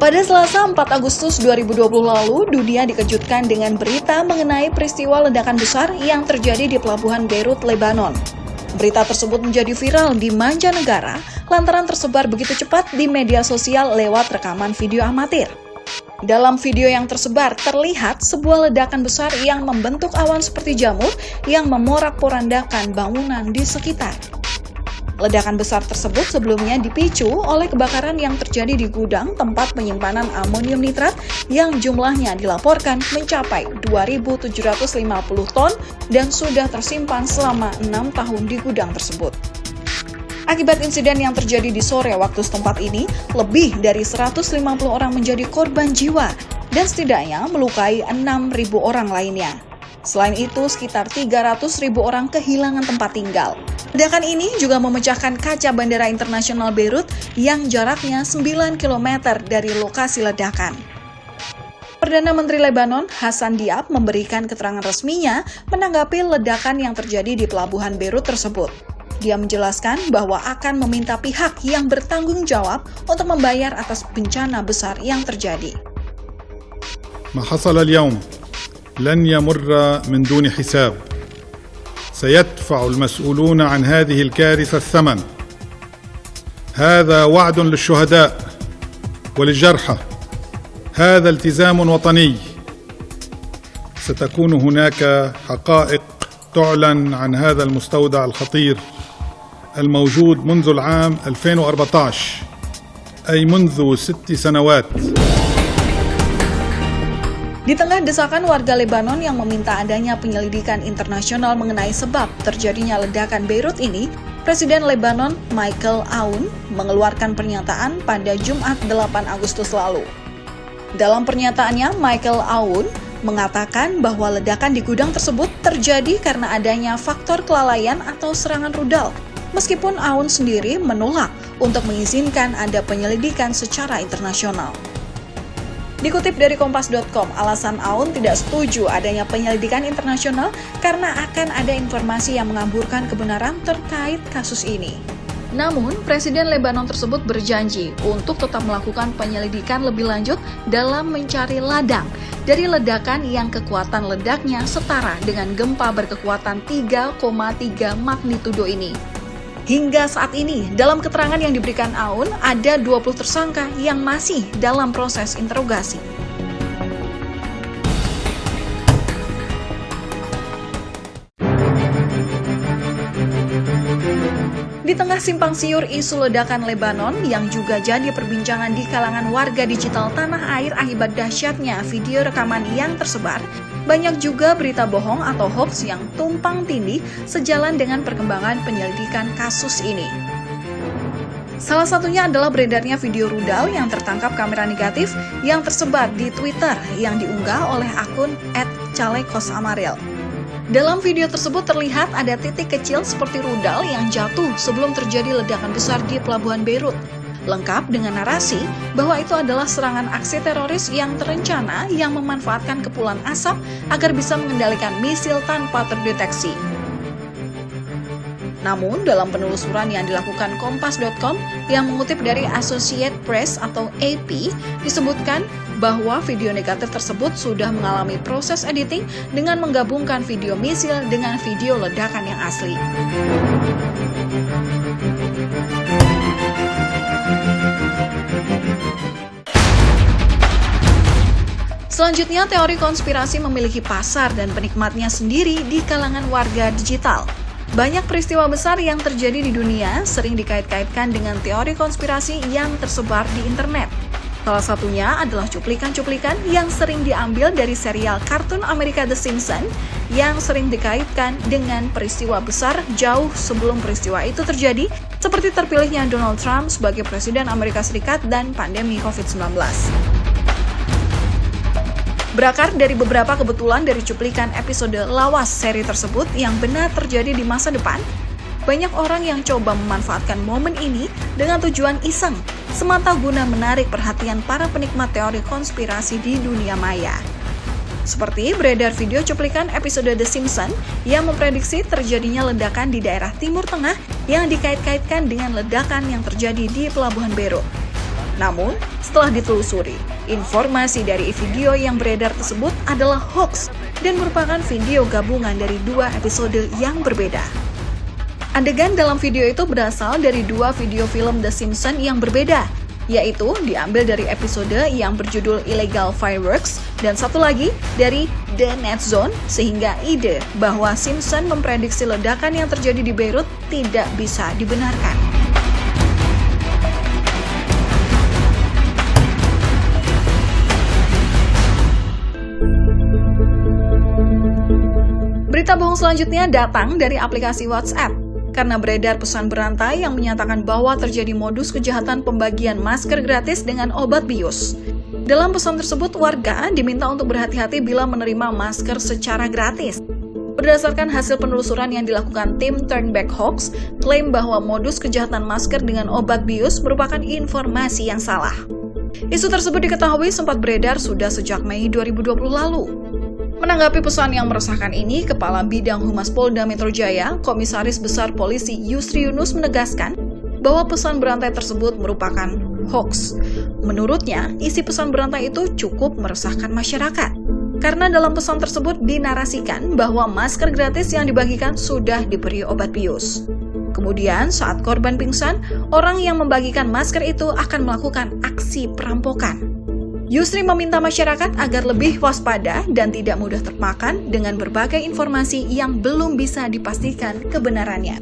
Pada Selasa 4 Agustus 2020 lalu, dunia dikejutkan dengan berita mengenai peristiwa ledakan besar yang terjadi di Pelabuhan Beirut, Lebanon. Berita tersebut menjadi viral di mancanegara lantaran tersebar begitu cepat di media sosial lewat rekaman video amatir. Dalam video yang tersebar, terlihat sebuah ledakan besar yang membentuk awan seperti jamur yang memorak-porandakan bangunan di sekitar. Ledakan besar tersebut sebelumnya dipicu oleh kebakaran yang terjadi di gudang tempat penyimpanan amonium nitrat yang jumlahnya dilaporkan mencapai 2.750 ton dan sudah tersimpan selama 6 tahun di gudang tersebut. Akibat insiden yang terjadi di sore waktu setempat ini, lebih dari 150 orang menjadi korban jiwa dan setidaknya melukai 6.000 orang lainnya. Selain itu, sekitar 300.000 orang kehilangan tempat tinggal. Ledakan ini juga memecahkan kaca Bandara Internasional Beirut yang jaraknya 9 km dari lokasi ledakan. Perdana Menteri Lebanon, Hassan Diab, memberikan keterangan resminya menanggapi ledakan yang terjadi di Pelabuhan Beirut tersebut. Dia menjelaskan bahwa akan meminta pihak yang bertanggung jawab untuk membayar atas bencana besar yang terjadi. ما حصل اليوم لن يمر من دون حساب. سيدفع المسؤولون عن هذه الكارثة الثمن. هذا وعد للشهداء وللجرحى. هذا التزام وطني. ستكون هناك حقائق تعلن عن هذا المستودع الخطير الموجود منذ العام 2014 أي منذ 6 سنوات. Di tengah desakan warga Lebanon yang meminta adanya penyelidikan internasional mengenai sebab terjadinya ledakan Beirut ini, Presiden Lebanon Michael Aoun mengeluarkan pernyataan pada Jumat 8 Agustus lalu. Dalam pernyataannya, Michael Aoun mengatakan bahwa ledakan di gudang tersebut terjadi karena adanya faktor kelalaian atau serangan rudal, meskipun Aoun sendiri menolak untuk mengizinkan ada penyelidikan secara internasional. Dikutip dari Kompas.com, alasan Aoun tidak setuju adanya penyelidikan internasional karena akan ada informasi yang mengaburkan kebenaran terkait kasus ini. Namun, Presiden Lebanon tersebut berjanji untuk tetap melakukan penyelidikan lebih lanjut dalam mencari ladang dari ledakan yang kekuatan ledaknya setara dengan gempa berkekuatan 3,3 magnitudo ini. Hingga saat ini, dalam keterangan yang diberikan Aoun, ada 20 tersangka yang masih dalam proses interogasi. Di tengah simpang siur isu ledakan Lebanon yang juga jadi perbincangan di kalangan warga digital tanah air akibat dahsyatnya video rekaman yang tersebar, banyak juga berita bohong atau hoax yang tumpang tindih sejalan dengan perkembangan penyelidikan kasus ini. Salah satunya adalah beredarnya video rudal yang tertangkap kamera negatif yang tersebar di Twitter yang diunggah oleh akun @calekosamarel. Dalam video tersebut terlihat ada titik kecil seperti rudal yang jatuh sebelum terjadi ledakan besar di Pelabuhan Beirut, lengkap dengan narasi bahwa itu adalah serangan aksi teroris yang terencana yang memanfaatkan kepulan asap agar bisa mengendalikan misil tanpa terdeteksi. Namun, dalam penelusuran yang dilakukan Kompas.com yang mengutip dari Associated Press atau AP, disebutkan bahwa video negatif tersebut sudah mengalami proses editing dengan menggabungkan video misil dengan video ledakan yang asli. Selanjutnya, teori konspirasi memiliki pasar dan penikmatnya sendiri di kalangan warga digital. Banyak peristiwa besar yang terjadi di dunia sering dikait-kaitkan dengan teori konspirasi yang tersebar di internet. Salah satunya adalah cuplikan-cuplikan yang sering diambil dari serial kartun Amerika The Simpsons yang sering dikaitkan dengan peristiwa besar jauh sebelum peristiwa itu terjadi, seperti terpilihnya Donald Trump sebagai Presiden Amerika Serikat dan pandemi COVID-19. Berakar dari beberapa kebetulan dari cuplikan episode lawas seri tersebut yang benar terjadi di masa depan, banyak orang yang coba memanfaatkan momen ini dengan tujuan iseng, semata guna menarik perhatian para penikmat teori konspirasi di dunia maya. Seperti beredar video cuplikan episode The Simpsons yang memprediksi terjadinya ledakan di daerah Timur Tengah yang dikait-kaitkan dengan ledakan yang terjadi di Pelabuhan Beirut. Namun, setelah ditelusuri, informasi dari video yang beredar tersebut adalah hoax dan merupakan video gabungan dari 2 episode yang berbeda. Adegan dalam video itu berasal dari 2 video film The Simpsons yang berbeda, yaitu diambil dari episode yang berjudul Illegal Fireworks dan satu lagi dari The Net Zone, sehingga ide bahwa Simpson memprediksi ledakan yang terjadi di Beirut tidak bisa dibenarkan. Berita bohong selanjutnya datang dari aplikasi WhatsApp, karena beredar pesan berantai yang menyatakan bahwa terjadi modus kejahatan pembagian masker gratis dengan obat bius. Dalam pesan tersebut, warga diminta untuk berhati-hati bila menerima masker secara gratis. Berdasarkan hasil penelusuran yang dilakukan tim Turnback Hoax, klaim bahwa modus kejahatan masker dengan obat bius merupakan informasi yang salah. Isu tersebut diketahui sempat beredar sudah sejak Mei 2020 lalu. Menanggapi pesan yang meresahkan ini, Kepala Bidang Humas Polda Metro Jaya, Komisaris Besar Polisi Yusri Yunus menegaskan bahwa pesan berantai tersebut merupakan hoax. Menurutnya, isi pesan berantai itu cukup meresahkan masyarakat. Karena dalam pesan tersebut dinarasikan bahwa masker gratis yang dibagikan sudah diberi obat bius. Kemudian, saat korban pingsan, orang yang membagikan masker itu akan melakukan aksi perampokan. Yusri meminta masyarakat agar lebih waspada dan tidak mudah termakan dengan berbagai informasi yang belum bisa dipastikan kebenarannya.